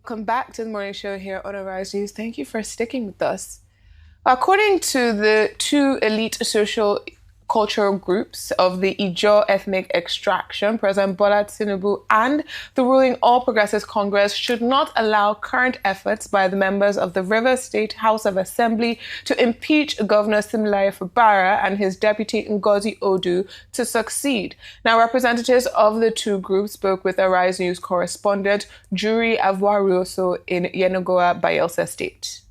Welcome back to the morning show here on Arise News. Thank you for sticking with us. According to the two elite social cultural groups of the Ijaw ethnic extraction, President Bola Tinubu and the ruling All Progressives Congress should not allow current efforts by the members of the Rivers State House of Assembly to impeach Governor Siminalayi Fubara and his deputy Ngozi Odu to succeed. Now, representatives of the two groups spoke with Arise News correspondent Juri Avwaruoso in Yenagoa, Bayelsa State.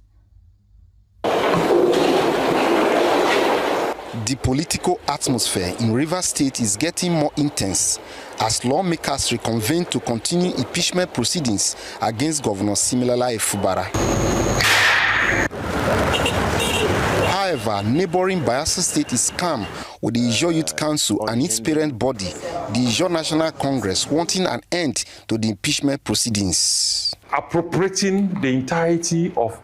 The political atmosphere in Rivers State is getting more intense as lawmakers reconvene to continue impeachment proceedings against Governor Siminalayi Fubara. However, neighboring Bayelsa State is calm, with the Ijaw Youth Council and its parent body, the Ijaw National Congress, wanting an end to the impeachment proceedings. Appropriating the entirety of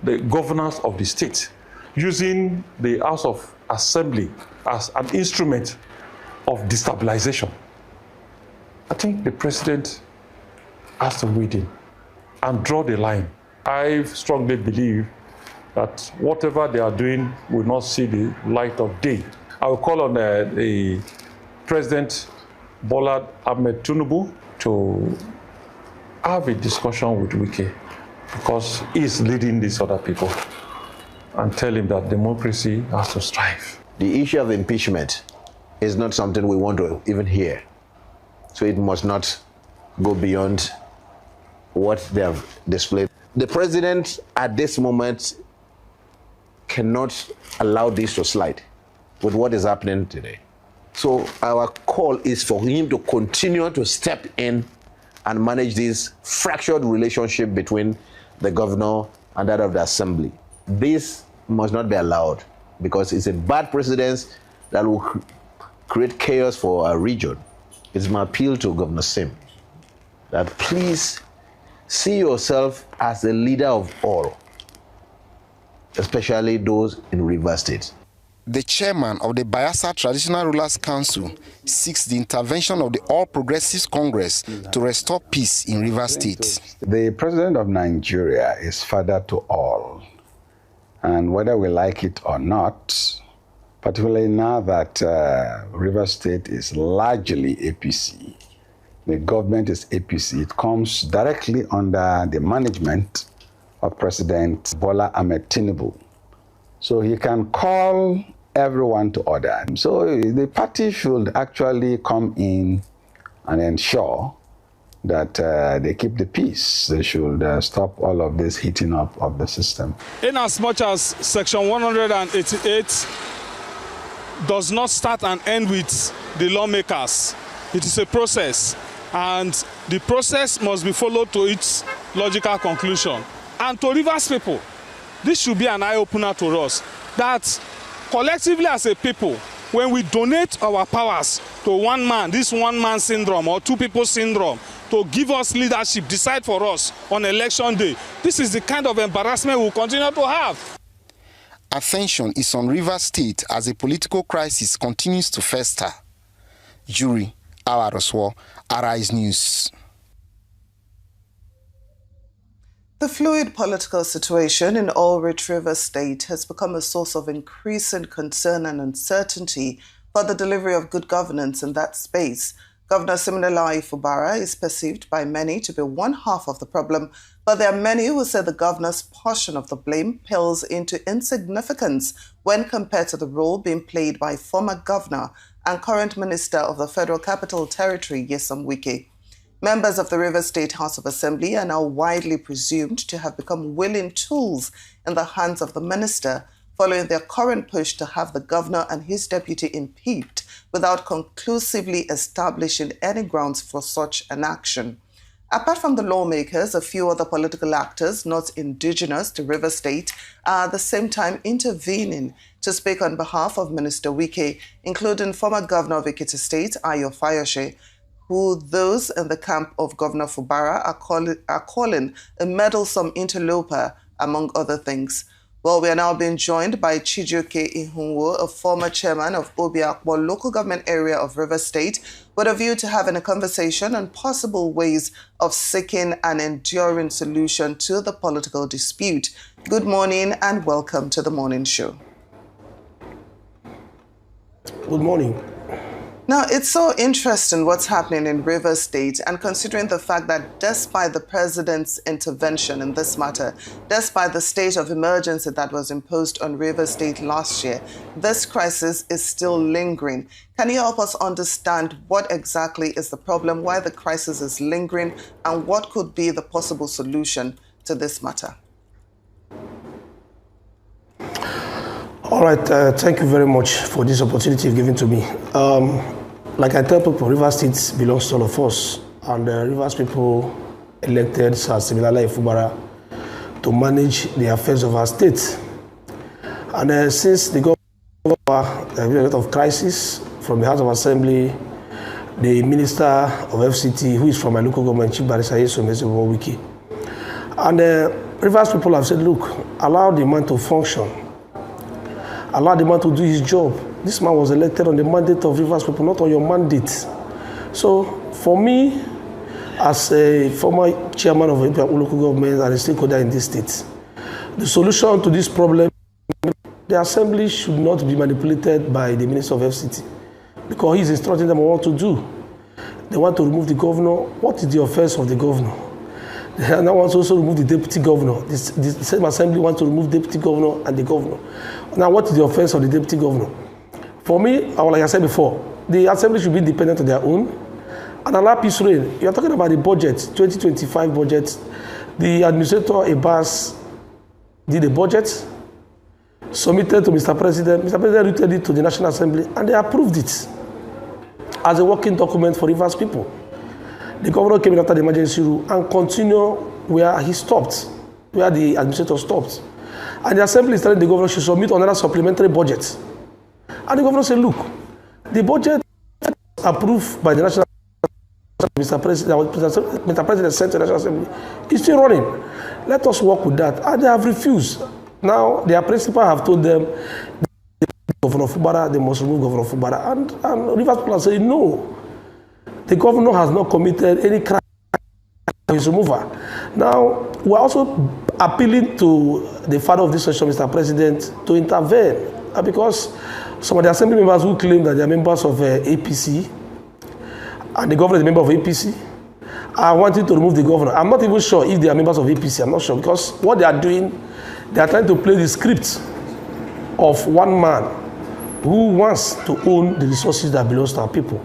the governance of the state, using the House of Assembly as an instrument of destabilization. I think the president has to read in and draw the line. I strongly believe that whatever they are doing will not see the light of day. I will call on the President Bola Ahmed Tinubu to have a discussion with Wike, because he is leading these other people, and tell him that democracy has to strive. The issue of impeachment is not something we want to even hear. So it must not go beyond what they have displayed. The president at this moment cannot allow this to slide with what is happening today. So our call is for him to continue to step in and manage this fractured relationship between the governor and that of the assembly. This must not be allowed, because it's a bad precedent that will create chaos for our region. It's my appeal to Governor Sim that please see yourself as the leader of all, especially those in Rivers State. The chairman of the Bayelsa Traditional Rulers Council seeks the intervention of the All Progressives Congress to restore peace in Rivers State. The president of Nigeria is father to all. And whether we like it or not, particularly now that Rivers State is largely APC, the government is APC, it comes directly under the management of President Bola Ahmed Tinubu. So he can call everyone to order. So the party should actually come in and ensure that they keep the peace. They should stop all of this heating up of the system. In as much as Section 188 does not start and end with the lawmakers, it is a process, and the process must be followed to its logical conclusion. And to Rivers people, this should be an eye-opener to us, that collectively as a people, when we donate our powers to one man, this one-man syndrome or two-people syndrome, to give us leadership, decide for us on election day, this is the kind of embarrassment we'll continue to have. Attention is on Rivers State as a political crisis continues to fester. Juri Avwaruoso, Arise News. The fluid political situation in All-Rich Rivers State has become a source of increasing concern and uncertainty for the delivery of good governance in that space. Governor Siminalayi Fubara is perceived by many to be one half of the problem, but there are many who say the governor's portion of the blame pales into insignificance when compared to the role being played by former governor and current minister of the Federal Capital Territory, Nyesom Wike. Members of the Rivers State House of Assembly are now widely presumed to have become willing tools in the hands of the minister, following their current push to have the governor and his deputy impeached without conclusively establishing any grounds for such an action. Apart from the lawmakers, a few other political actors not indigenous to Rivers State are at the same time intervening to speak on behalf of Minister Wike, including former Governor of Ekiti State, Ayo Fayose, who those in the camp of Governor Fubara are calling a meddlesome interloper, among other things. Well, we are now being joined by Chijioke Ihunwo, a former chairman of Obio Akpor local government area of Rivers State, with a view to having a conversation on possible ways of seeking an enduring solution to the political dispute. Good morning and welcome to the morning show. Good morning. Now, it's so interesting what's happening in Rivers State, and considering the fact that despite the president's intervention in this matter, despite the state of emergency that was imposed on Rivers State last year, this crisis is still lingering. Can you help us understand what exactly is the problem, why the crisis is lingering, and what could be the possible solution to this matter? All right, thank you very much for this opportunity you've given to me. Like I tell people, Rivers State belongs to all of us, and the Rivers people elected Sir Siminalayi Fubara to manage the affairs of our state. And since the government has been a lot of crisis from the House of Assembly, the Minister of FCT, who is from my local government, Chief Barrister Nyesom Wike, and Rivers people have said, look, allow the man to function. Allow the man to do his job. This man was elected on the mandate of Rivers people, not on your mandate. So, for me, as a former chairman of a local government and a stakeholder in this state, the solution to this problem, the assembly should not be manipulated by the Minister of FCT, because he's instructing them on what to do. They want to remove the governor. What is the offense of the governor? They now want to also remove the deputy governor. The same assembly wants to remove deputy governor and the governor. Now, what is the offense of the deputy governor? For me, like I said before, the assembly should be independent of their own and allow peace reign. You are talking about the budget, 2025 budget. The administrator, Abbas, did a budget, submitted to Mr. President. Mr. President returned it to the National Assembly, and they approved it as a working document for Rivers people. The governor came in after the emergency rule and continued where he stopped, where the administrator stopped. And the assembly is telling the governor should submit another supplementary budget. And the governor said, look, the budget approved by the National Mr. President sent to the National Assembly is still running. Let us work with that. And they have refused. Now, their principal have told them, Governor Fubara, they must remove Governor Fubara. And Rivers people are saying, no. The governor has not committed any crime for his removal. Now, we're also appealing to the father of this session, Mr. President, to intervene. Because some of the assembly members who claim that they are members of APC, and the governor is a member of APC, are wanting to remove the governor. I'm not even sure if they are members of APC. I'm not sure, because what they are doing, they are trying to play the script of one man who wants to own the resources that belongs to our people.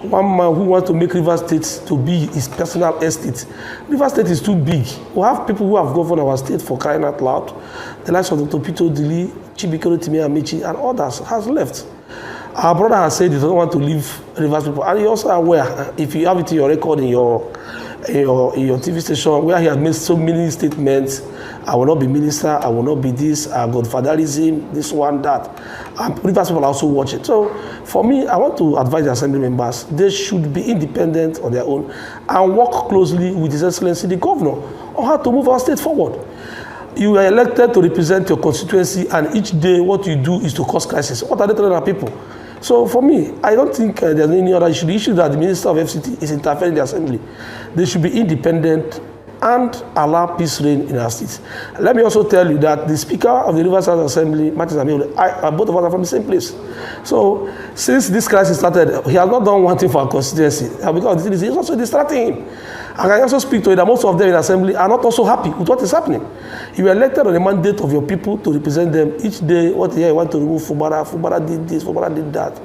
One man who wants to make Rivers State to be his personal estate. Rivers State is too big. We have people who have governed our state for crying out loud. The likes of Dr. Peter Dili, Chibikoro Timiamichi, and others has left. Our brother has said he doesn't want to leave Rivers people. And you're also aware, if you have it in your record in your TV station, where he has made so many statements, I will not be minister, I will not be this, godfatherism, this one, that. And Rivers people also watch it. So, for me, I want to advise the assembly members, they should be independent on their own and work closely with His Excellency the Governor on how to move our state forward. You are elected to represent your constituency, and each day what you do is to cause crisis. What are they telling our people? So for me, I don't think there's any other issue. The issue that the Minister of FCT is interfering in the Assembly. They should be independent and allow peace reign in our states. Let me also tell you that the Speaker of the Rivers Assembly, Martin Amio, both of us are from the same place. So since this crisis started, he has not done one thing for our constituency. Because he's also distracting him. I can also speak to it that most of them in the Assembly are not also happy with what is happening. You were elected on the mandate of your people to represent them. Each day, what you want to remove Fubara, Fubara did this, Fubara did that.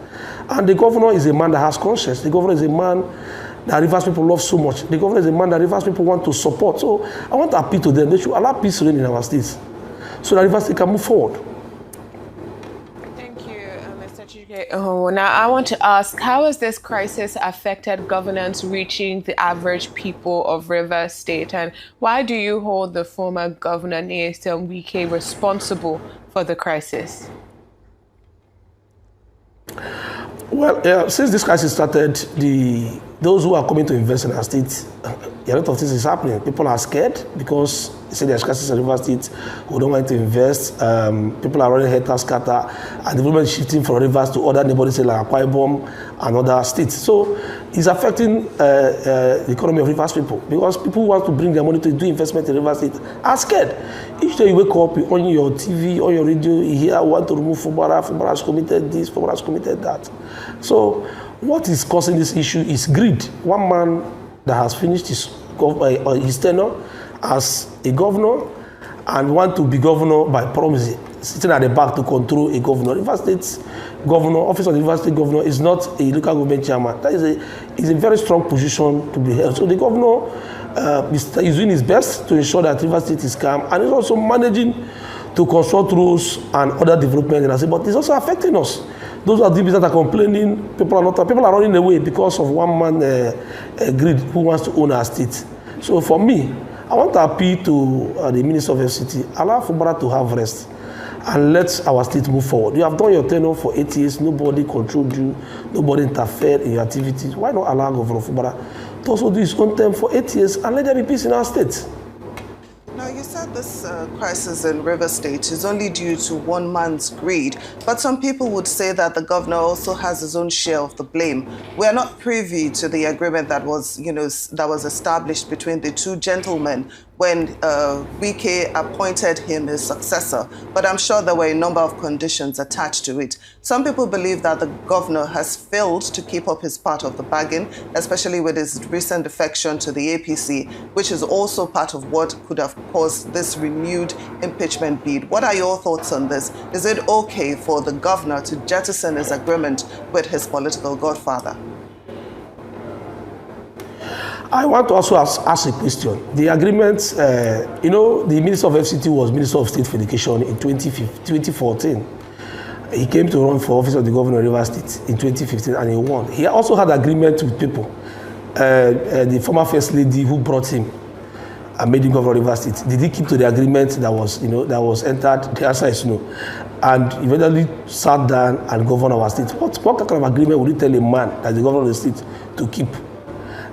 And the governor is a man that has conscience. The governor is a man that Rivers people love so much. The governor is a man that Rivers people want to support. So I want to appeal to them. They should allow peace reign in our states so that Rivers can move forward. Thank you, Mr. Chijioke Ihunwo. Now, I want to ask, how has this crisis affected governance reaching the average people of Rivers State? And why do you hold the former Governor Nyesom Wike responsible for the crisis? Well, since this crisis started, the those who are coming to invest in our state, a lot of things is happening. People are scared because they say there's crisis in River State, who don't want to invest. People are running head scatter, and development shifting from rivers to other neighboring states like Akpor LGA and other states. So it's affecting the economy of Rivers people, because people who want to bring their money to do investment in River State are scared. Each day you wake up, on your TV, on your radio, you hear, want to remove Fubara, Fubara has committed this, Fubara has committed that. So what is causing this issue is greed. One man that has finished his tenure as a governor and want to be governor by promise, sitting at the back to control a governor. River State's governor, office of the River State governor is not a local government chairman. That is a very strong position to be held. So the governor is doing his best to ensure that River State is calm, and is also managing to construct roads and other development in our state. But it's also affecting us. Those are the business that are complaining. People are running away because of one man greed who wants to own our state. So for me, I want to appeal to the Minister of FCT, allow Fubara to have rest and let our state move forward. You have done your tenure for 8 years, nobody controlled you, nobody interfered in your activities. Why not allow Governor Fubara to also do his own term for 8 years and let there be peace in our state? Now, you said this crisis in River State is only due to one man's greed, but some people would say that the governor also has his own share of the blame. We are not privy to the agreement that was, that was established between the two gentlemen when Wike appointed him his successor, but I'm sure there were a number of conditions attached to it. Some people believe that the governor has failed to keep up his part of the bargain, especially with his recent defection to the APC, which is also part of what could have caused this renewed impeachment bid. What are your thoughts on this? Is it okay for the governor to jettison his agreement with his political godfather? I want to also ask a question. The agreement, the Minister of FCT was Minister of State for Education in 2014. He came to run for office of the Governor of River State in 2015 and he won. He also had agreement with people. The former First Lady who brought him and made him Governor of River State, did he keep to the agreement that was entered? The answer is no. And eventually sat down and governed our state. What kind of agreement would you tell a man as the Governor of the state to keep?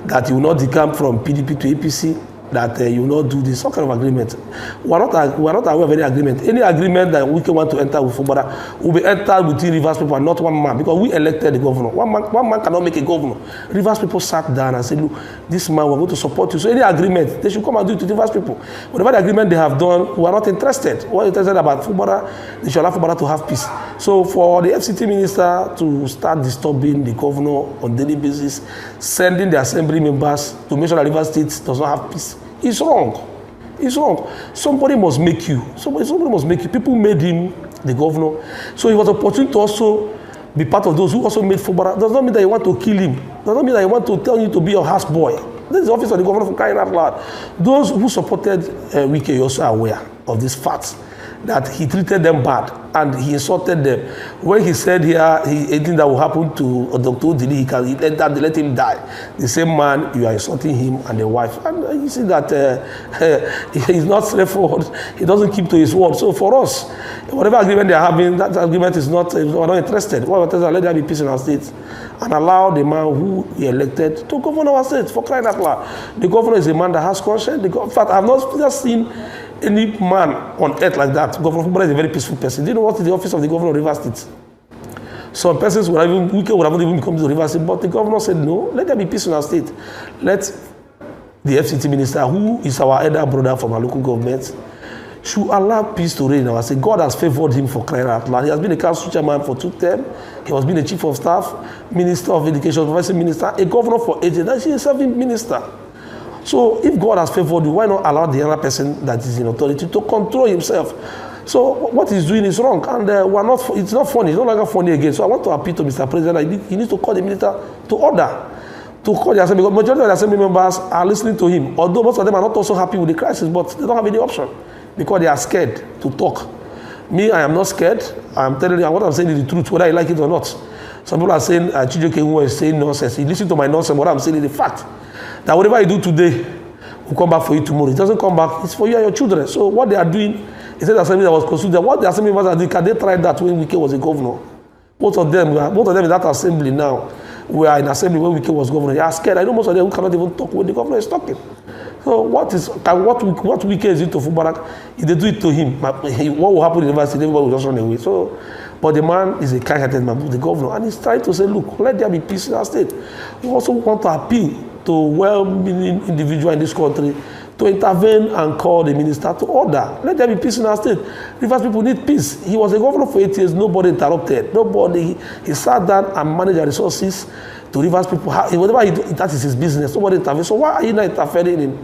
That you will not decamp from PDP to APC, that you will not do this, some kind of agreement. We are not aware of any agreement. Any agreement that we can want to enter with Fubara will be entered between Rivers people and not one man, because we elected the governor. One man cannot make a governor. Rivers people sat down and said, look, this man, we're going to support you. So any agreement, they should come and do it to Rivers people. Whatever the agreement they have done, we are not interested. We're interested about Fubara, they should allow Fubara to have peace. So for the FCT minister to start disturbing the governor on a daily basis, sending the assembly members to make sure that Rivers State does not have peace, it's wrong. It's wrong. Somebody must make you. Somebody must make you. People made him the governor. So it was opportune to also be part of those who also made Fubara. Does not mean that you want to kill him. Does not mean that you want to tell him to be your house boy. This is the office of the governor for crying out loud. Those who supported Wike are also aware of this fact, that he treated them bad and he insulted them. When he said here, anything that will happen to Dr. Odili, he let him die. The same man, you are insulting him and the wife. And you see that he's not straightforward. He doesn't keep to his word. So for us, whatever agreement they are having, that agreement is not, we're not interested. What we're interested in, let there be peace in our state and allow the man who he elected to govern our state, for crying out loud. The governor is a man that has conscience. In fact, I have not just seen any man on earth like that. Governor Fubara is a very peaceful person. Do you know what is the office of the governor of River State? Some persons would have even become to River State, but the governor said no, let there be peace in our state. Let the FCT minister, who is our elder brother from our local government, should allow peace to reign in our state. God has favored him for crying out loud. He has been a council chairman for 2 terms. He has been a chief of staff, minister of education, professor minister, a governor for 8 years. That's a serving minister. So if God has favored you, why not allow the other person that is in authority to control himself? So what he's doing is wrong, and it's not funny. It's no longer funny again. So I want to appeal to Mr. President. He needs to call the minister to order, to call the assembly. Because majority of the assembly members are listening to him. Although most of them are not also happy with the crisis, but they don't have any option because they are scared to talk. Me, I am not scared. I'm telling you what I'm saying is the truth, whether you like it or not. Some people are saying Chijioke Ihunwo is saying nonsense. You listen to my nonsense. What I'm saying is the fact. That whatever you do today will come back for you tomorrow. It doesn't come back. It's for you and your children. So what they are doing is the assembly that was constituted. What the assembly members are doing, can they try that when Wike was a governor? Both of them in that assembly now. were in assembly when Wike was governor. They are scared. I know most of them who cannot even talk when the governor is talking. So what Wike is it to Fubara? If they do it to him, what will happen in the university? Everybody will just run away. So, but the man is a kind-hearted man, the governor, and he's trying to say, look, let there be peace in our state. We also want to appeal to well-meaning individuals in this country to intervene and call the minister to order. Let there be peace in our state. Rivers people need peace. He was a governor for 8 years. Nobody interrupted. Nobody. He sat down and managed the resources to Rivers people. Whatever he do, that is his business. Nobody intervened. So why are you not interfering in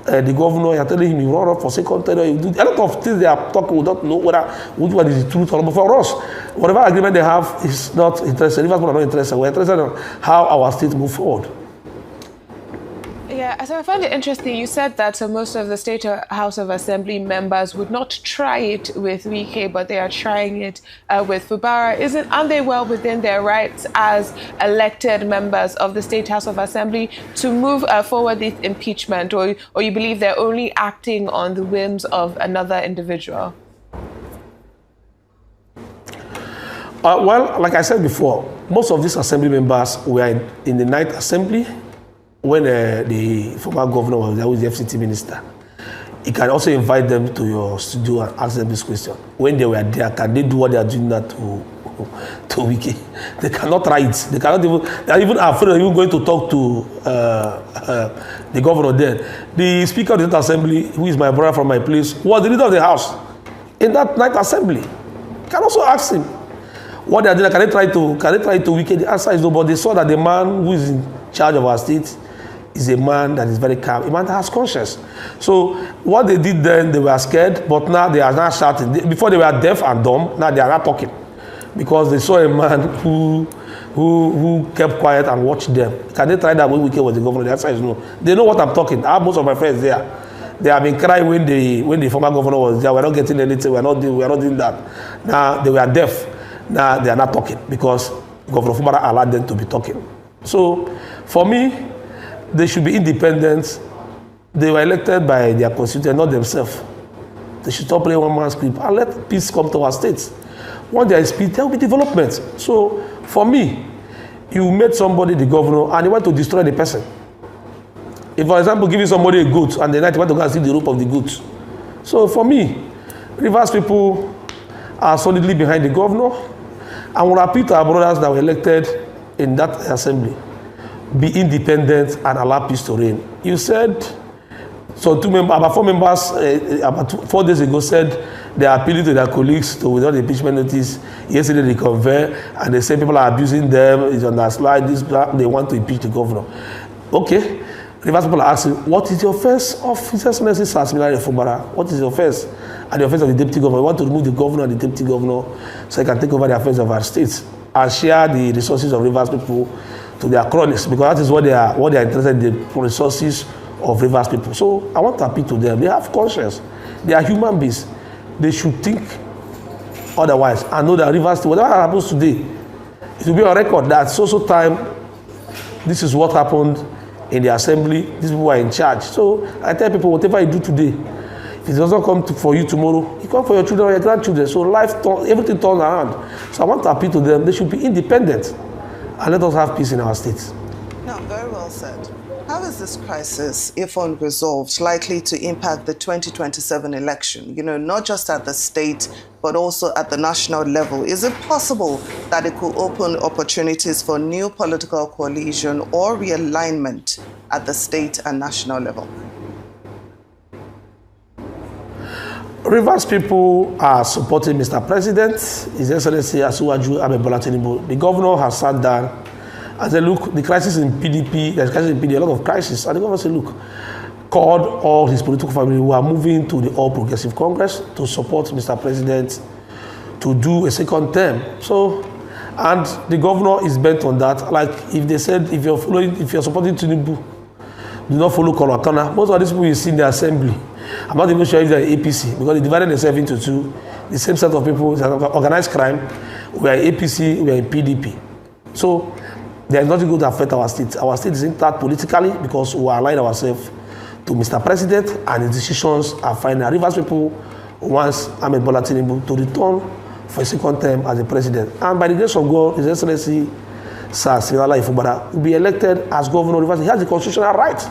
the governor? You're telling him you run up for second term. You do a lot of things they are talking. We don't know which one is the truth or not. But for us, whatever agreement they have is not interested. Rivers people are not interested. We're interested in how our state move forward. Yeah, so I find it interesting. You said that most of the State House of Assembly members would not try it with Wike, but they are trying it with Fubara. Aren't they well within their rights as elected members of the State House of Assembly to move forward this impeachment, or you believe they're only acting on the whims of another individual? Well, like I said before, most of these assembly members were in the night assembly when the former governor was there with the FCT minister. You can also invite them to your studio and ask them this question. When they were there, can they do what they are doing now to Wike? They cannot try it. They are even afraid of even going to talk to the governor there. The Speaker of the State Assembly, who is my brother from my place, was the leader of the House in that night assembly. You can also ask him what they are doing. Can they try to Wike? The answer is no, but they saw that the man who is in charge of our state is a man that is very calm, a man that has conscience. So what they did then, they were scared, but now they are now shouting. Before they were deaf and dumb, now they are not talking, because they saw a man who kept quiet and watched them. Can they try that when Wike was the governor? The answer is no. They know what I'm talking. I have most of my friends there. They have been crying when the former governor was there. We're not getting anything. We're not doing that. Now they were deaf. Now they are not talking because Governor Fubara allowed them to be talking. So for me, they should be independent. They were elected by their constituents, not themselves. They should stop playing one man's script and let peace come to our states. Once there is peace, there will be development. So, for me, you made somebody the governor and you want to destroy the person. If, for example, giving somebody a goat and the night you want to go and see the rope of the goat. So, for me, Rivers people are solidly behind the governor, and will appeal to our brothers that were elected in that assembly. Be independent and allow peace to reign. You said, so about 4 members, about 4 days ago said they are appealing to their colleagues to withdraw the impeachment notice. Yesterday they convened and they say people are abusing them. It's on that slide. They want to impeach the governor. Okay. Rivers people are asking, what is the offense of His Excellency Siminalayi Fubara? What is the offense? And the offense of the deputy governor. We want to remove the governor and the deputy governor so he can take over the affairs of our states and share the resources of Rivers people to their cronies, because that is what they are interested in, the resources of Rivers people. So I want to appeal to them. They have conscience. They are human beings. They should think otherwise and know that Rivers, whatever happens today, it will be on record that so time, this is what happened in the assembly. These people are in charge. So I tell people, whatever you do today, if it doesn't come for you tomorrow, it comes for your children or your grandchildren. So everything turns around. So I want to appeal to them. They should be independent. And let us have peace in our states. No, very well said. How is this crisis, if unresolved, likely to impact the 2027 election? You know, not just at the state, but also at the national level. Is it possible that it could open opportunities for new political coalition or realignment at the state and national level? Rivers people are supporting Mr. President, His Excellency Asiwaju Bola Tinubu. The governor has sat down and said, look, the crisis in PDP, there's crisis in PDP, a lot of crisis. And the governor said, look, called all his political family who are moving to the All Progressive Congress to support Mr. President to do a second term. So, and the governor is bent on that. Like if they said, if you're supporting Tinubu, do not follow Kolakana. Most of these people you see in the assembly, I'm not even sure if they're APC, because they divided themselves into two. The same set of people, organized crime, we are APC, we are in PDP. So there is nothing good to affect our state. Our state is intact politically because we align ourselves to Mr. President, and his decisions are final. Rivers people wants Bola Tinubu to return for a second term as the president. And by the grace of God, His Excellency Sir Siminalayi Fubara, will be elected as governor of Rivers State. He has the constitutional right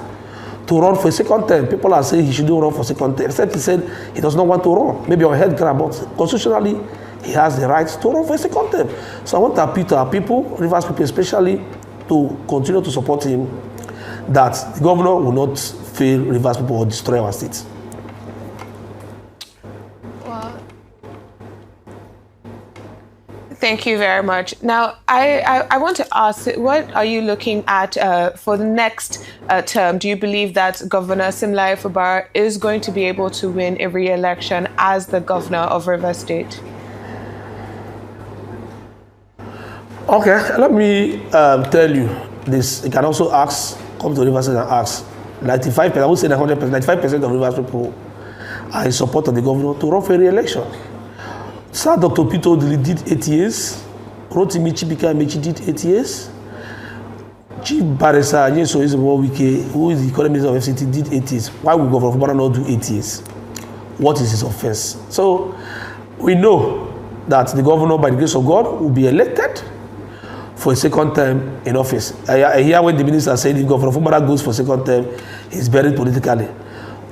to run for a second term. People are saying he shouldn't run for a second term, except he said he does not want to run. Maybe on head grab, but constitutionally, he has the right to run for a second term. So I want to appeal to our people, Rivers people especially, to continue to support him, that the governor will not fail Rivers people or destroy our state. Thank you very much. Now, I want to ask, what are you looking at for the next term? Do you believe that Governor Siminalayi Fubara is going to be able to win a re-election as the governor of Rivers State? Okay, let me tell you this. You can also ask, come to Rivers State and ask. 95%, I would say 100%, 95% of Rivers people are in support of the governor to run for a re-election. Sir Dr. Peter Odili did 8 years. Rotimi Chijioke did 8 years. Chief Barrister Nyesom Wike, who is the current minister of FCT, did 8 years. Why would Governor Fubara not do 8 years? What is his offense? So we know that the governor, by the grace of God, will be elected for a second term in office. I hear when the minister said if Governor Fubara goes for a second term, he's buried politically.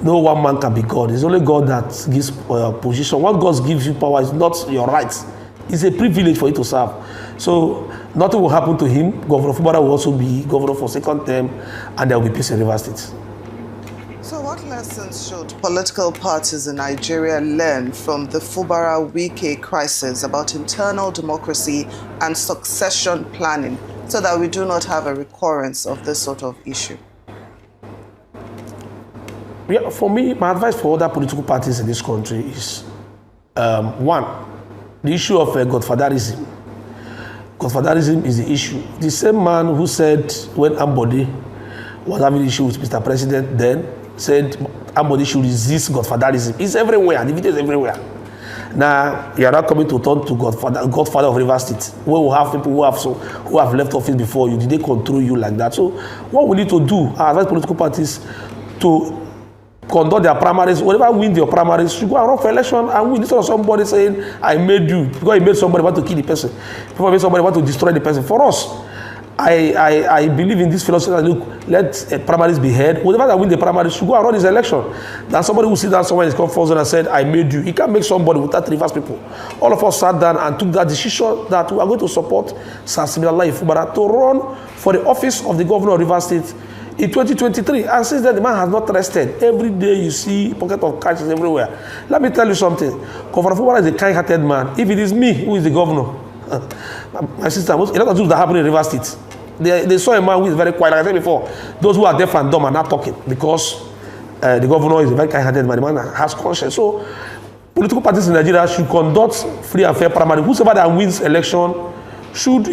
No one man can be God. It's only God that gives position. What God gives you power is not your rights. It's a privilege for you to serve. So nothing will happen to him. Governor Fubara will also be governor for second term, and there will be peace in Rivers State. So what lessons should political parties in Nigeria learn from the Fubara-Wike crisis about internal democracy and succession planning so that we do not have a recurrence of this sort of issue? Yeah, for me, my advice for other political parties in this country is, one, the issue of godfatherism. Godfatherism is the issue. The same man who said when Ambody was having issue with Mr. President then, said Ambody should resist godfatherism. It's everywhere, the video is everywhere. Now, you are not coming to turn to Godfather of Rivers State, where we have people who have left office before you. Did they control you like that? So what we need to do, I advise political parties to conduct their primaries. Whenever win your primaries, you go and run for election and win. Instead of somebody saying, I made you, because he made somebody want to kill the person. People made somebody want to destroy the person. For us, I believe in this philosophy that, look, let primaries be held. Whenever I win the primaries, you go and run this election. Then somebody who sit down somewhere in his comfort zone and said, I made you. He can't make somebody without reverse people. All of us sat down and took that decision that we are going to support Sir Siminalayi Fubara to run for the office of the governor of Rivers State in 2023, and since then the man has not rested. Every day you see pocket of catches everywhere. Let me tell you something. Governor Fubara is a kind-hearted man. If it is me who is the governor, my sister, a lot of things that happen in Rivers State. They saw a man who is very quiet. Like I said before, those who are deaf and dumb are not talking because the governor is a very kind-hearted man. The man has conscience. So political parties in Nigeria should conduct free and fair primary. Whoever that wins election should,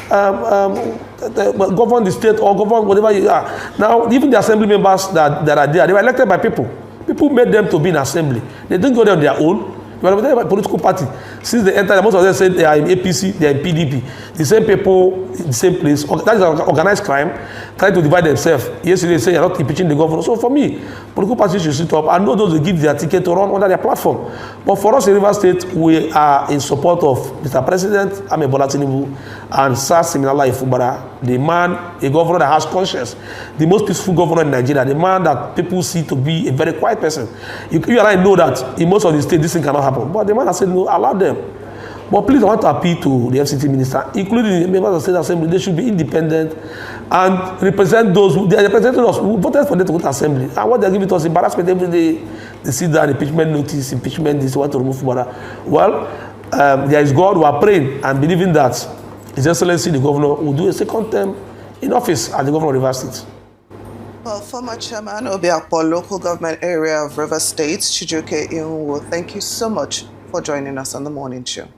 govern the state or govern whatever you are. Now, even the assembly members that are there, they were elected by people. People made them to be in assembly. They didn't go there on their own. They were elected by political party. Since they entered, most of them said they are in APC, they are in PDP. The same people in the same place. That is organized crime, trying to divide themselves. Yesterday they say you're not impeaching the governor. So for me, political parties should sit up and know those who give their ticket to run under their platform. But for us in Rivers State, we are in support of Mr. President Bola Tinubu and Sir Siminalayi Fubara, the man, a governor that has conscience, the most peaceful governor in Nigeria, the man that people see to be a very quiet person. You and I know that in most of the states this thing cannot happen. But the man has said no, allow them. But please, I want to appeal to the FCT minister, including the members of the State Assembly. They should be independent and represent those who they are representing us. We voted for them to go to Assembly. And what they are giving to us embarrassment every day. They see that impeachment notice, impeachment this, want to remove Fubara. Well, there is God who are praying and believing that His Excellency the Governor will do a second term in office as the Governor of Rivers State. Well, former Chairman Obio Akpor Local Government Area of Rivers State, Chijioke Ihunwo, thank you so much for joining us on The Morning Show.